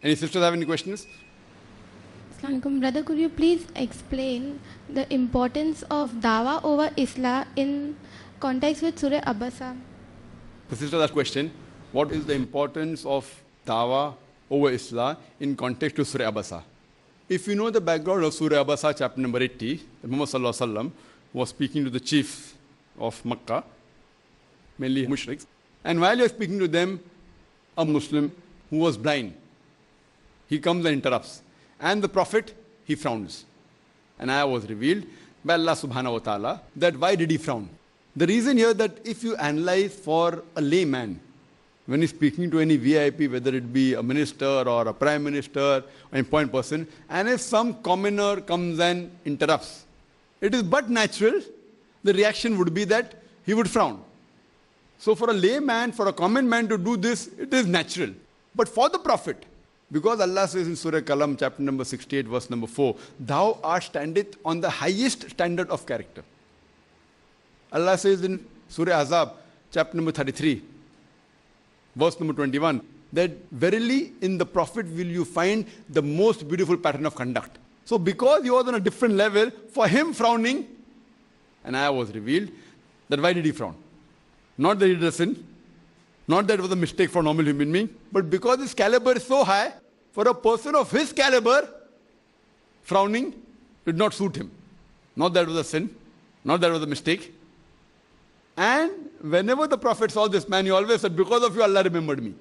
Any sisters have any questions? Assalamualaikum. Brother, could you please explain the importance of Dawa over Islah in context with Surah Abasa? The sister asked question, what is the importance of Dawah over Islah in context to Surah Abasa? If you know the background of Surah Abasa, chapter number 80, Muhammad Sallallahu Alaihi Wasallam was speaking to the chiefs of Makkah, mainly mushriks, and while he was speaking to them, a Muslim who was blind, he comes and interrupts. And the Prophet, he frowns. An ayah was revealed by Allah subhanahu wa ta'ala that why did he frown? The reason here that if you analyze for a layman, when he's speaking to any VIP, whether it be a minister or a prime minister or an important person, and if some commoner comes and interrupts, it is but natural, the reaction would be that he would frown. So for a layman, for a common man to do this, it is natural. But for the Prophet, because Allah says in Surah Qalam, chapter number 68, verse number 4, thou art standeth on the highest standard of character. Allah says in Surah Azab, chapter number 33, verse number 21, that verily in the Prophet will you find the most beautiful pattern of conduct. So because he was on a different level, for him frowning, an ayah was revealed, that why did he frown? Not that he did a sin, not that it was a mistake for a normal human being, but because his caliber is so high, for a person of his caliber, frowning did not suit him. Not that it was a sin, not that it was a mistake. And whenever the Prophet saw this man, he always said, because of you, Allah remembered me.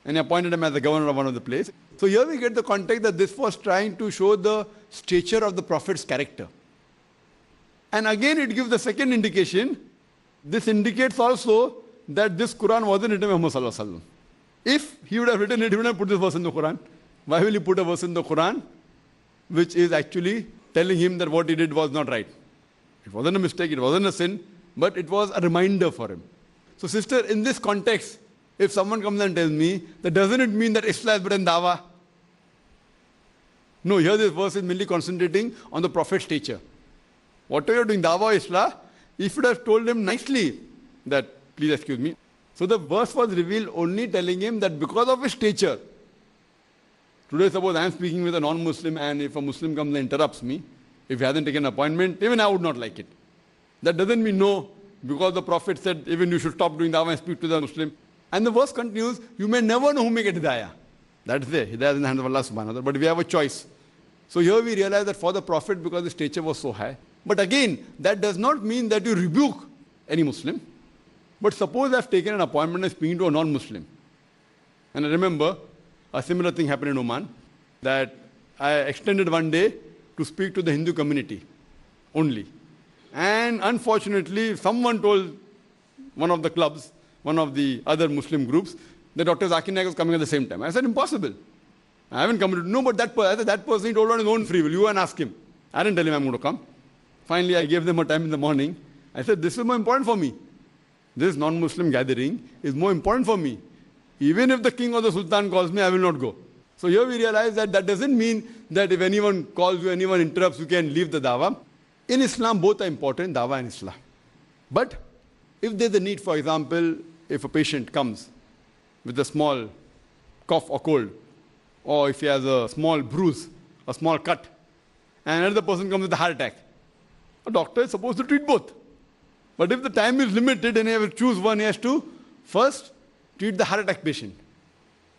And he appointed him as the governor of one of the place. So here we get the context that this was trying to show the stature of the Prophet's character. And again it gives the second indication. This indicates also that this Quran wasn't written by Muhammad Sallallahu Alaihi Wasallam. If he would have written it, he would have put this verse in the Quran. Why will he put a verse in the Quran which is actually telling him that what he did was not right? It wasn't a mistake, it wasn't a sin, but it was a reminder for him. So sister, in this context, if someone comes and tells me, that doesn't it mean that Islah is better than Dawah? No, here this verse is mainly concentrating on the Prophet's stature. Whatever you're doing, Dawah or Islah, if you would have told him nicely that, please excuse me. So the verse was revealed only telling him that because of his stature, today suppose I am speaking with a non-Muslim and if a Muslim comes and interrupts me, if he hasn't taken an appointment, even I would not like it. That doesn't mean no, because the Prophet said even you should stop doing dawah and speak to the Muslim. And the verse continues, you may never know who may get hidayah. That's there, hidayah is in the hands of Allah subhanahu wa ta'ala, but we have a choice. So here we realize that for the Prophet, because his stature was so high, but again, that does not mean that you rebuke any Muslim. But suppose I've taken an appointment and speaking to a non-Muslim. And I remember a similar thing happened in Oman, that I extended one day to speak to the Hindu community only. And unfortunately, someone told one of the clubs, one of the other Muslim groups, that Dr. Zakir Naik was coming at the same time. I said, impossible. I haven't come to, no, but that person, he told on his own free will. You go and ask him. I didn't tell him I'm going to come. Finally, I gave them a time in the morning. I said, this is more important for me. This non-Muslim gathering is more important for me. Even if the king or the sultan calls me, I will not go. So here we realize that that doesn't mean that if anyone calls you, anyone interrupts, you can leave the dawah. In Islam, both are important, dawah and Islah. But if there's a need, for example, if a patient comes with a small cough or cold, or if he has a small bruise, a small cut, and another person comes with a heart attack, a doctor is supposed to treat both. But if the time is limited and he will choose one, he has to first treat the heart attack patient.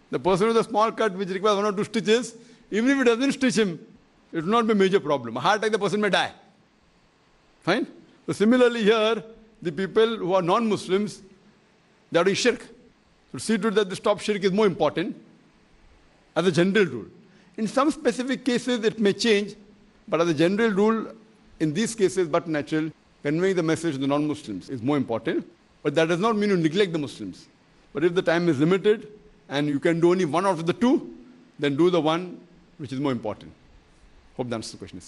The person with a small cut which requires 1 or 2 stitches, even if he doesn't stitch him, it will not be a major problem. A heart attack, the person may die. Fine? So similarly here, the people who are non-Muslims, they are doing shirk. So see to it that the stop shirk is more important as a general rule. In some specific cases it may change, but as a general rule, in these cases, but natural, conveying the message to the non-Muslims is more important. But that does not mean you neglect the Muslims. But if the time is limited and you can do only one out of the two, then do the one which is more important. Hope that answers the question.